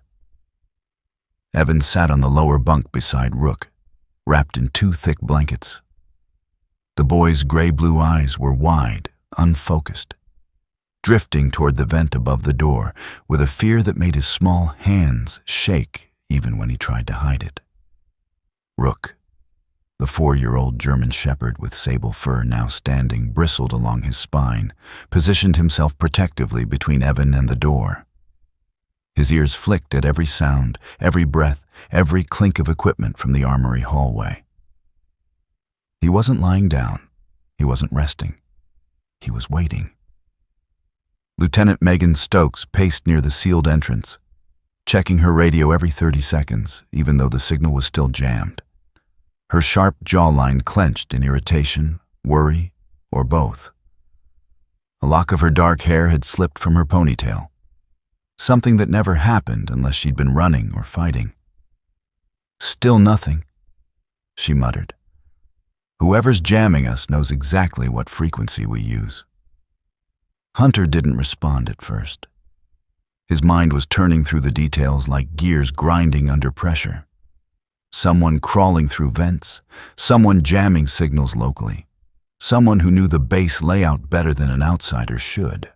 Evan sat on the lower bunk beside Rook, wrapped in 2 thick blankets. The boy's gray-blue eyes were wide, unfocused, drifting toward the vent above the door with a fear that made his small hands shake even when he tried to hide it. Rook, the 4-year-old German shepherd with sable fur now standing bristled along his spine, positioned himself protectively between Evan and the door. His ears flicked at every sound, every breath, every clink of equipment from the armory hallway. He wasn't lying down. He wasn't resting. He was waiting. Lieutenant Megan Stokes paced near the sealed entrance, checking her radio every 30 seconds, even though the signal was still jammed. Her sharp jawline clenched in irritation, worry, or both. A lock of her dark hair had slipped from her ponytail. Something that never happened unless she'd been running or fighting. "Still nothing," she muttered. "Whoever's jamming us knows exactly what frequency we use." Hunter didn't respond at first. His mind was turning through the details like gears grinding under pressure. Someone crawling through vents, someone jamming signals locally, someone who knew the base layout better than an outsider should.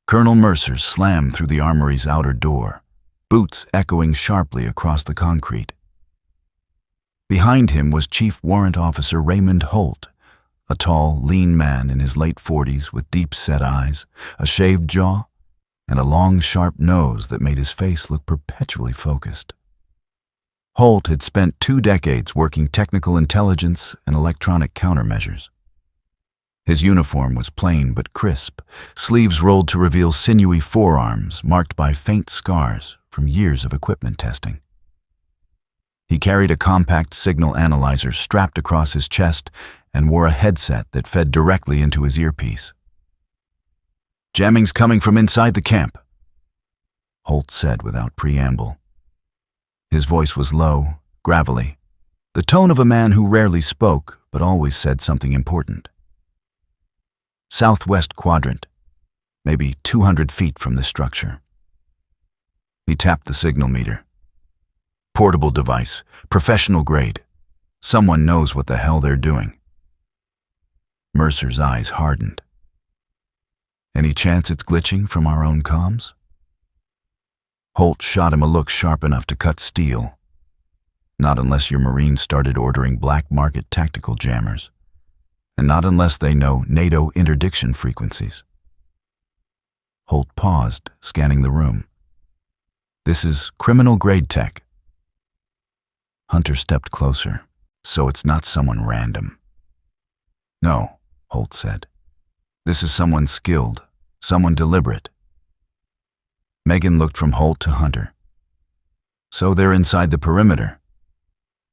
Colonel Mercer slammed through the armory's outer door, boots echoing sharply across the concrete. Behind him was Chief Warrant Officer Raymond Holt, a tall, lean man in his late 40s with deep-set eyes, a shaved jaw, and a long, sharp nose that made his face look perpetually focused. Holt had spent 2 decades working technical intelligence and electronic countermeasures. His uniform was plain but crisp, sleeves rolled to reveal sinewy forearms marked by faint scars from years of equipment testing. He carried a compact signal analyzer strapped across his chest and wore a headset that fed directly into his earpiece. "Jamming's coming from inside the camp," Holt said without preamble. His voice was low, gravelly, The tone of a man who rarely spoke but always said something important. Southwest quadrant, maybe 200 feet from the structure. He tapped the signal meter. Portable device, professional grade. Someone knows what the hell they're doing. Mercer's eyes hardened. Any chance it's glitching from our own comms? Holt shot him a look sharp enough to cut steel. Not unless your Marines started ordering black market tactical jammers. And not unless they know NATO interdiction frequencies. Holt paused, scanning the room. This is criminal-grade tech. Hunter stepped closer, so it's not someone random. No, Holt said. This is someone skilled, someone deliberate. Megan looked from Holt to Hunter. So they're inside the perimeter.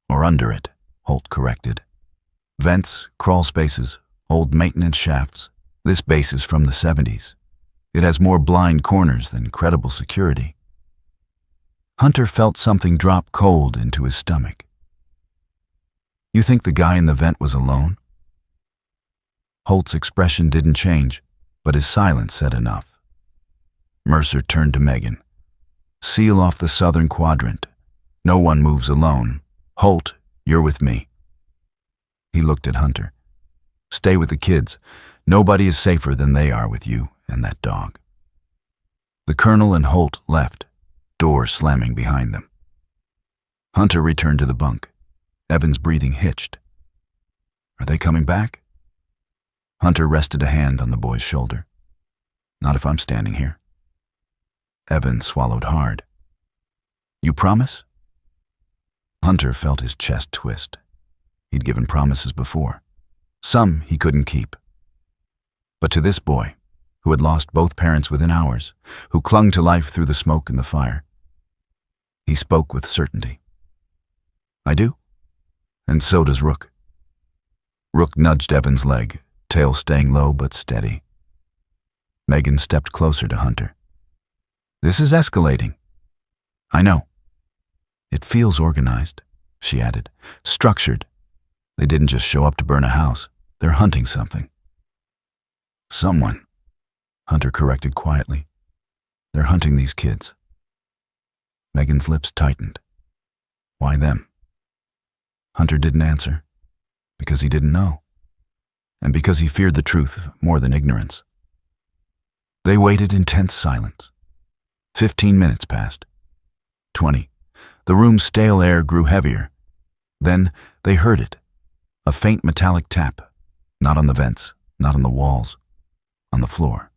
Or under it, Holt corrected. Vents, crawl spaces, old maintenance shafts. This base is from the 70s. It has more blind corners than credible security. Hunter felt something drop cold into his stomach. You think the guy in the vent was alone? Holt's expression didn't change, but his silence said enough. Mercer turned to Megan. Seal off the southern quadrant. No one moves alone. Holt, you're with me. He looked at Hunter. Stay with the kids. Nobody is safer than they are with you and that dog. The colonel and Holt left, door slamming behind them. Hunter returned to the bunk. Evan's breathing hitched. Are they coming back? Hunter rested a hand on the boy's shoulder. Not if I'm standing here. Evan swallowed hard. You promise? Hunter felt his chest twist. He'd given promises before. Some he couldn't keep. But to this boy, who had lost both parents within hours, who clung to life through the smoke and the fire, he spoke with certainty. I do. And so does Rook. Rook nudged Evan's leg, tail staying low but steady. Megan stepped closer to Hunter. This is escalating. I know. It feels organized, she added. Structured. They didn't just show up to burn a house. They're hunting something. Someone, Hunter corrected quietly. They're hunting these kids. Megan's lips tightened. Why them? Hunter didn't answer, because he didn't know, and because he feared the truth more than ignorance. They waited in tense silence. 15 minutes passed. 20. The room's stale air grew heavier. Then they heard it, a faint metallic tap, not on the vents, not on the walls, on the floor.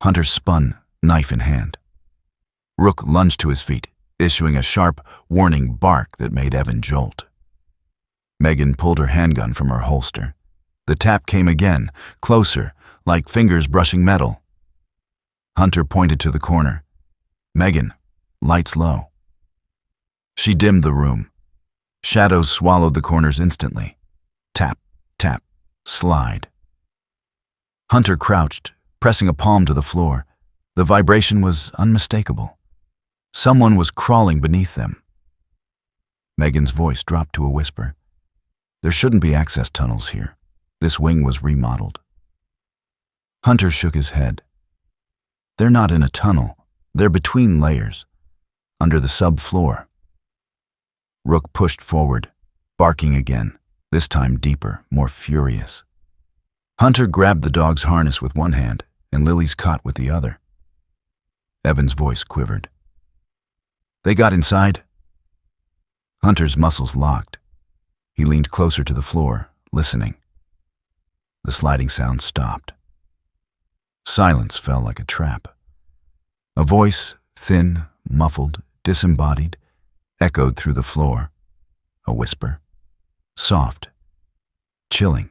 Hunter spun, knife in hand. Rook lunged to his feet, issuing a sharp, warning bark that made Evan jolt. Megan pulled her handgun from her holster. The tap came again, closer, like fingers brushing metal. Hunter pointed to the corner. Megan, lights low. She dimmed the room. Shadows swallowed the corners instantly. Tap, tap, slide. Hunter crouched, pressing a palm to the floor. The vibration was unmistakable. Someone was crawling beneath them. Megan's voice dropped to a whisper. There shouldn't be access tunnels here. This wing was remodeled. Hunter shook his head. They're not in a tunnel. They're between layers, under the subfloor. Rook pushed forward, barking again, this time deeper, more furious. Hunter grabbed the dog's harness with one hand and Lily's cot with the other. Evan's voice quivered. They got inside. Hunter's muscles locked. He leaned closer to the floor, listening. The sliding sound stopped. Silence fell like a trap. A voice, thin, muffled, disembodied, echoed through the floor. A whisper. Soft. Chilling.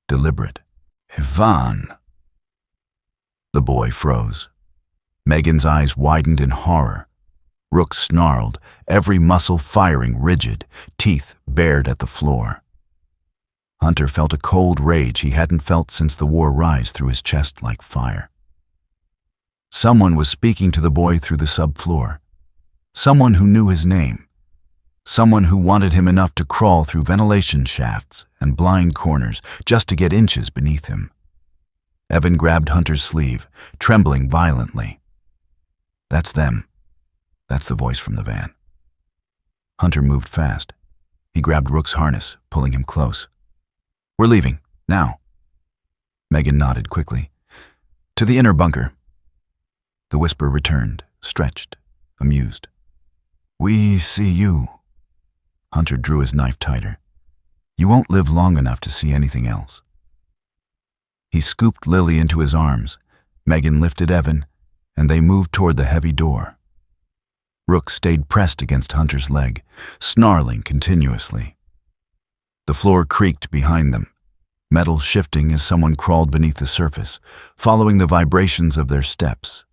Deliberate. Ivan. The boy froze. Megan's eyes widened in horror. Rook snarled, every muscle firing rigid, teeth bared at the floor. Hunter felt a cold rage he hadn't felt since the war rise through his chest like fire. Someone was speaking to the boy through the subfloor. Someone who knew his name. Someone who wanted him enough to crawl through ventilation shafts and blind corners just to get inches beneath him. Evan grabbed Hunter's sleeve, trembling violently. "That's them." That's the voice from the van. Hunter moved fast. He grabbed Rook's harness, pulling him close. "We're leaving, now." Megan nodded quickly. "To the inner bunker." The whisper returned, stretched, amused. "We see you." Hunter drew his knife tighter. "You won't live long enough to see anything else." He scooped Lily into his arms. Megan lifted Evan, and they moved toward the heavy door. Rook stayed pressed against Hunter's leg, snarling continuously. The floor creaked behind them, metal shifting as someone crawled beneath the surface, following the vibrations of their steps.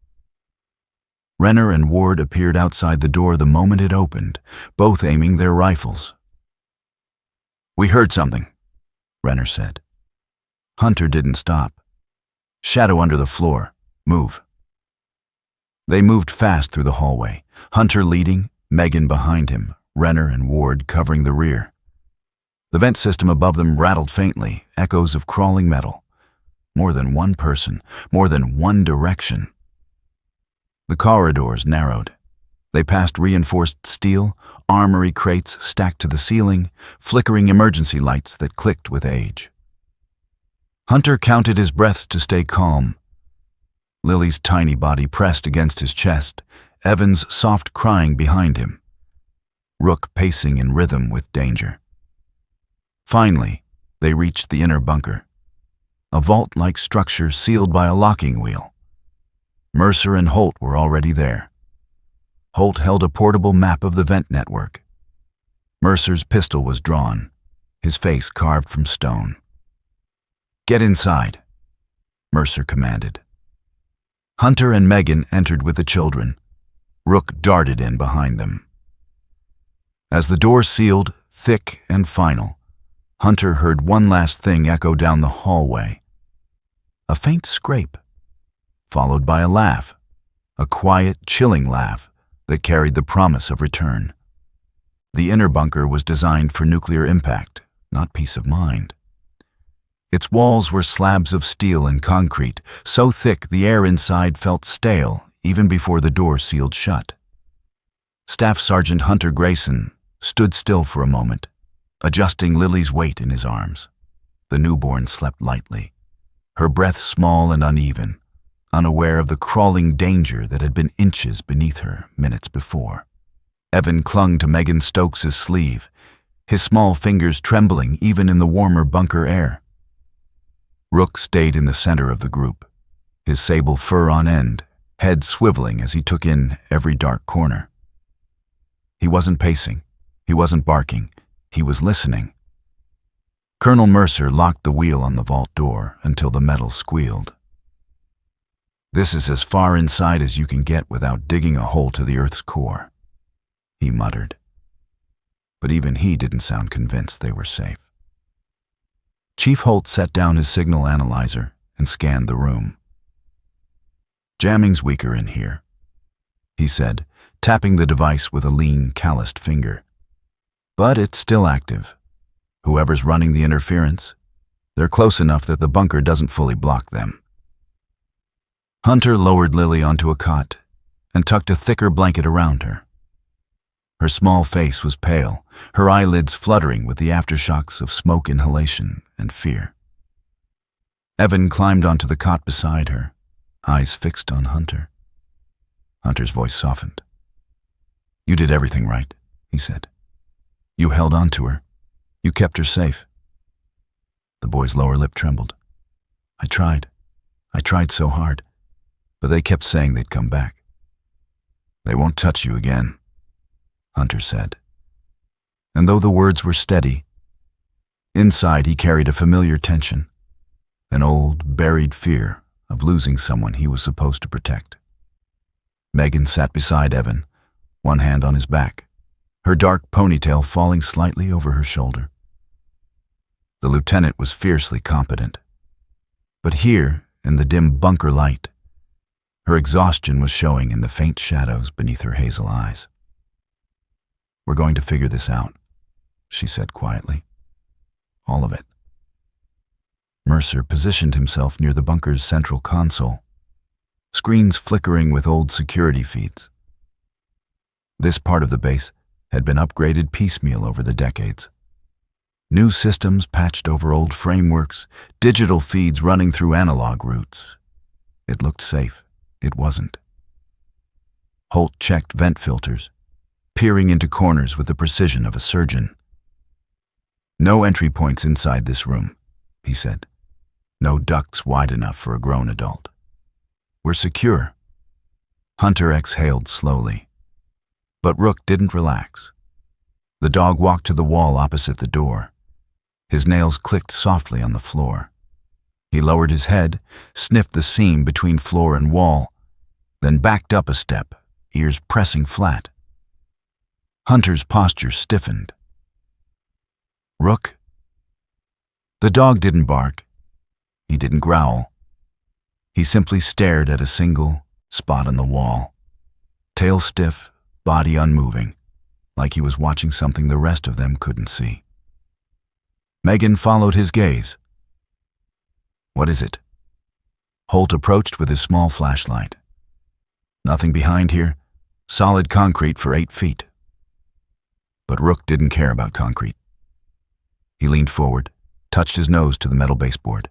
Renner and Ward appeared outside the door the moment it opened, both aiming their rifles. "We heard something," Renner said. Hunter didn't stop. "Shadow under the floor. Move." They moved fast through the hallway, Hunter leading, Megan behind him, Renner and Ward covering the rear. The vent system above them rattled faintly, echoes of crawling metal. More than one person, more than one direction. The corridors narrowed. They passed reinforced steel, armory crates stacked to the ceiling, flickering emergency lights that clicked with age. Hunter counted his breaths to stay calm. Lily's tiny body pressed against his chest, Evan's soft crying behind him. Rook pacing in rhythm with danger. Finally, they reached the inner bunker, a vault-like structure sealed by a locking wheel. Mercer and Holt were already there. Holt held a portable map of the vent network. Mercer's pistol was drawn, his face carved from stone. "Get inside," Mercer commanded. Hunter and Megan entered with the children. Rook darted in behind them. As the door sealed, thick and final, Hunter heard one last thing echo down the hallway. A faint scrape, followed by a laugh, a quiet, chilling laugh that carried the promise of return. The inner bunker was designed for nuclear impact, not peace of mind. Its walls were slabs of steel and concrete, so thick the air inside felt stale even before the door sealed shut. Staff Sergeant Hunter Grayson stood still for a moment, adjusting Lily's weight in his arms. The newborn slept lightly, her breath small and uneven, unaware of the crawling danger that had been inches beneath her minutes before. Evan clung to Megan Stokes' sleeve, his small fingers trembling even in the warmer bunker air. Rook stayed in the center of the group, his sable fur on end, head swiveling as he took in every dark corner. He wasn't pacing, he wasn't barking, he was listening. Colonel Mercer locked the wheel on the vault door until the metal squealed. "This is as far inside as you can get without digging a hole to the Earth's core," he muttered. But even he didn't sound convinced they were safe. Chief Holt set down his signal analyzer and scanned the room. "Jamming's weaker in here," he said, tapping the device with a lean, calloused finger. "But it's still active. Whoever's running the interference, they're close enough that the bunker doesn't fully block them." Hunter lowered Lily onto a cot and tucked a thicker blanket around her. Her small face was pale, her eyelids fluttering with the aftershocks of smoke inhalation and fear. Evan climbed onto the cot beside her, eyes fixed on Hunter. Hunter's voice softened. "You did everything right," he said. "You held on to her. You kept her safe." The boy's lower lip trembled. I tried so hard, but they kept saying they'd come back." "They won't touch you again," Hunter said. And though the words were steady, inside he carried a familiar tension, an old, buried fear of losing someone he was supposed to protect. Megan sat beside Evan, one hand on his back, her dark ponytail falling slightly over her shoulder. The lieutenant was fiercely competent, but here, in the dim bunker light, her exhaustion was showing in the faint shadows beneath her hazel eyes. "We're going to figure this out," she said quietly. "All of it." Mercer positioned himself near the bunker's central console, screens flickering with old security feeds. This part of the base had been upgraded piecemeal over the decades. New systems patched over old frameworks, digital feeds running through analog routes. It looked safe. It wasn't. Holt checked vent filters, peering into corners with the precision of a surgeon. "No entry points inside this room," he said. "No ducts wide enough for a grown adult. We're secure." Hunter exhaled slowly. But Rook didn't relax. The dog walked to the wall opposite the door. His nails clicked softly on the floor. He lowered his head, sniffed the seam between floor and wall, then backed up a step, ears pressing flat. Hunter's posture stiffened. "Rook?" The dog didn't bark. He didn't growl. He simply stared at a single spot on the wall, tail stiff, body unmoving, like he was watching something the rest of them couldn't see. Megan followed his gaze. "What is it?" Holt approached with his small flashlight. "Nothing behind here. Solid concrete for 8 feet." But Rook didn't care about concrete. He leaned forward, touched his nose to the metal baseboard.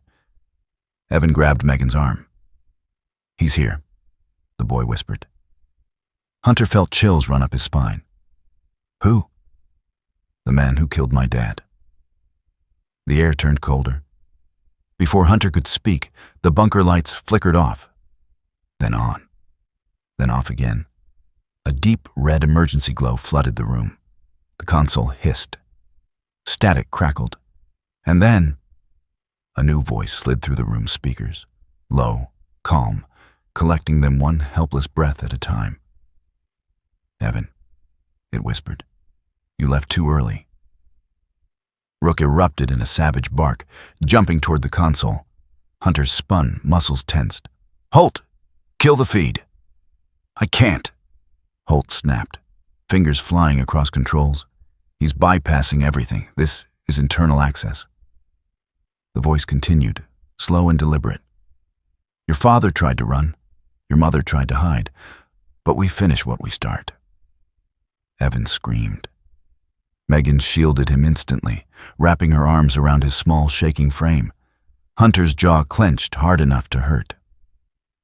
Evan grabbed Megan's arm. "He's here," the boy whispered. Hunter felt chills run up his spine. "Who?" "The man who killed my dad." The air turned colder. Before Hunter could speak, the bunker lights flickered off, then on, then off again. A deep red emergency glow flooded the room. The console hissed. Static crackled. And then a new voice slid through the room's speakers, low, calm, collecting them one helpless breath at a time. "Evan," it whispered, "you left too early." Rook erupted in a savage bark, jumping toward the console. Hunter spun, muscles tensed. "Holt! Kill the feed!" "I can't!" Holt snapped, fingers flying across controls. "He's bypassing everything. This is internal access." The voice continued, slow and deliberate. "Your father tried to run. Your mother tried to hide. But we finish what we start." Evan screamed. Megan shielded him instantly, wrapping her arms around his small, shaking frame. Hunter's jaw clenched hard enough to hurt.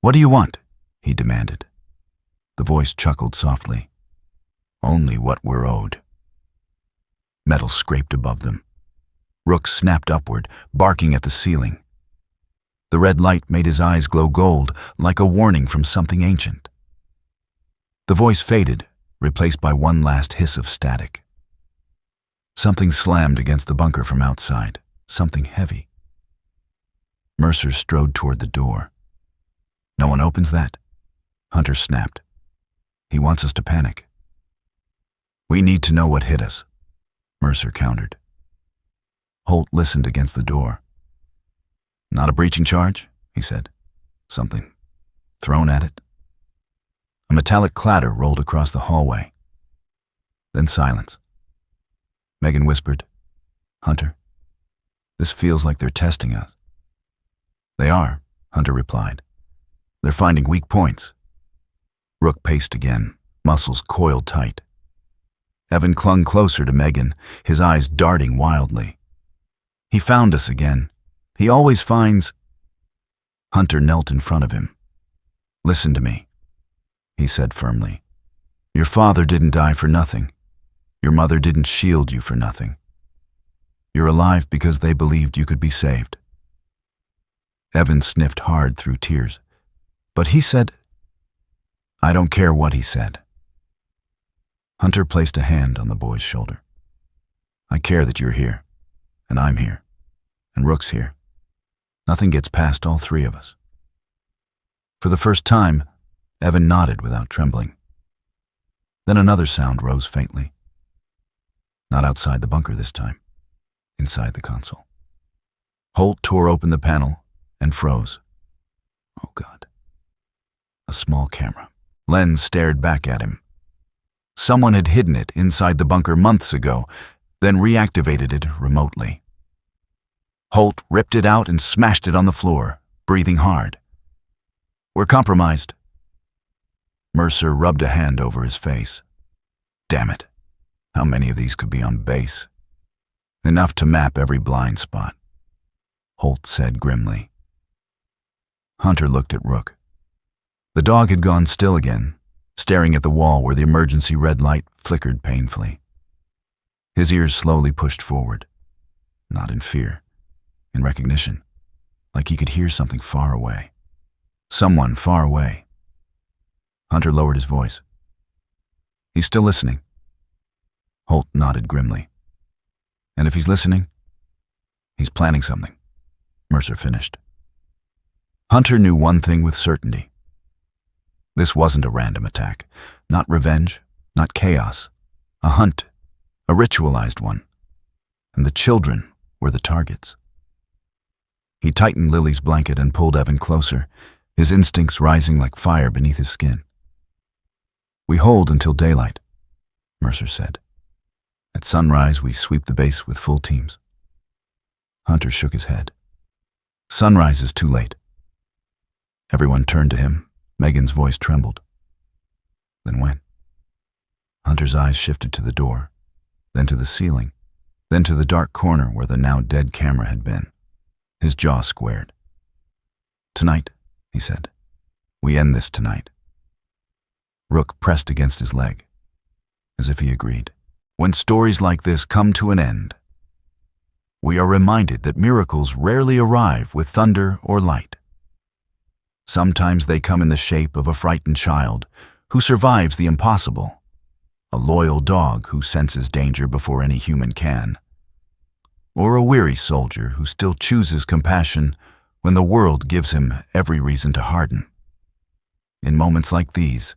"What do you want?" he demanded. The voice chuckled softly. "Only what we're owed." Metal scraped above them. Rook snapped upward, barking at the ceiling. The red light made his eyes glow gold, like a warning from something ancient. The voice faded, replaced by one last hiss of static. Something slammed against the bunker from outside, something heavy. Mercer strode toward the door. "No one opens that?" Hunter snapped. "He wants us to panic." "We need to know what hit us," Mercer countered. Holt listened against the door. "Not a breaching charge?" he said. "Something thrown at it?" A metallic clatter rolled across the hallway. Then silence. Megan whispered, "Hunter, this feels like they're testing us." "They are," Hunter replied. "They're finding weak points." Rook paced again, muscles coiled tight. Evan clung closer to Megan, his eyes darting wildly. "He found us again. He always finds—" Hunter knelt in front of him. "Listen to me," he said firmly. "Your father didn't die for nothing. Your mother didn't shield you for nothing. You're alive because they believed you could be saved." Evan sniffed hard through tears. "But he said—" "I don't care what he said." Hunter placed a hand on the boy's shoulder. "I care that you're here, and I'm here, and Rook's here. Nothing gets past all three of us." For the first time, Evan nodded without trembling. Then another sound rose faintly. Not outside the bunker this time, inside the console. Holt tore open the panel and froze. Oh God. A small camera. Lens stared back at him. Someone had hidden it inside the bunker months ago, then reactivated it remotely. Holt ripped it out and smashed it on the floor, breathing hard. "We're compromised." Mercer rubbed a hand over his face. Damn it. How many of these could be on base? Enough to map every blind spot, Holt said grimly. Hunter looked at Rook. The dog had gone still again, staring at the wall where the emergency red light flickered painfully. His ears slowly pushed forward, not in fear, in recognition, like he could hear something far away. Someone far away. Hunter lowered his voice. "He's still listening." Holt nodded grimly. "And if he's listening, he's planning something," Mercer finished. Hunter knew one thing with certainty. This wasn't a random attack, not revenge, not chaos. A hunt, a ritualized one. And the children were the targets. He tightened Lily's blanket and pulled Evan closer, his instincts rising like fire beneath his skin. "We hold until daylight," Mercer said. "At sunrise, we sweep the base with full teams." Hunter shook his head. "Sunrise is too late." Everyone turned to him. Megan's voice trembled. "Then when?" Hunter's eyes shifted to the door, then to the ceiling, then to the dark corner where the now dead camera had been. His jaw squared. "Tonight," he said. "We end this tonight." Rook pressed against his leg, as if he agreed. When stories like this come to an end, we are reminded that miracles rarely arrive with thunder or light. Sometimes they come in the shape of a frightened child who survives the impossible, a loyal dog who senses danger before any human can, or a weary soldier who still chooses compassion when the world gives him every reason to harden. In moments like these,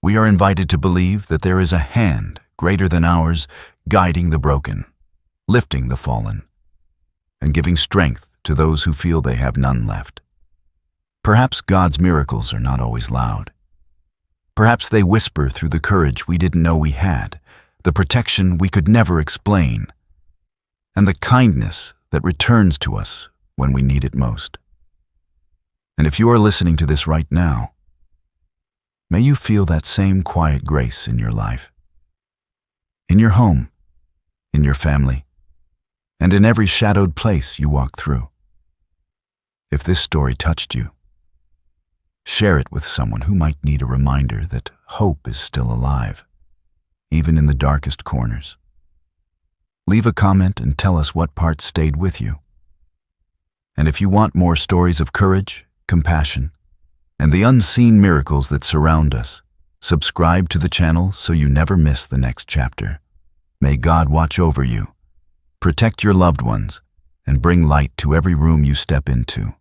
we are invited to believe that there is a hand greater than ours guiding the broken, lifting the fallen, and giving strength to those who feel they have none left. Perhaps God's miracles are not always loud. Perhaps they whisper through the courage we didn't know we had, the protection we could never explain, and the kindness that returns to us when we need it most. And if you are listening to this right now, may you feel that same quiet grace in your life, in your home, in your family, and in every shadowed place you walk through. If this story touched you, share it with someone who might need a reminder that hope is still alive, even in the darkest corners. Leave a comment and tell us what part stayed with you. And if you want more stories of courage, compassion, and the unseen miracles that surround us, subscribe to the channel so you never miss the next chapter. May God watch over you, protect your loved ones, and bring light to every room you step into.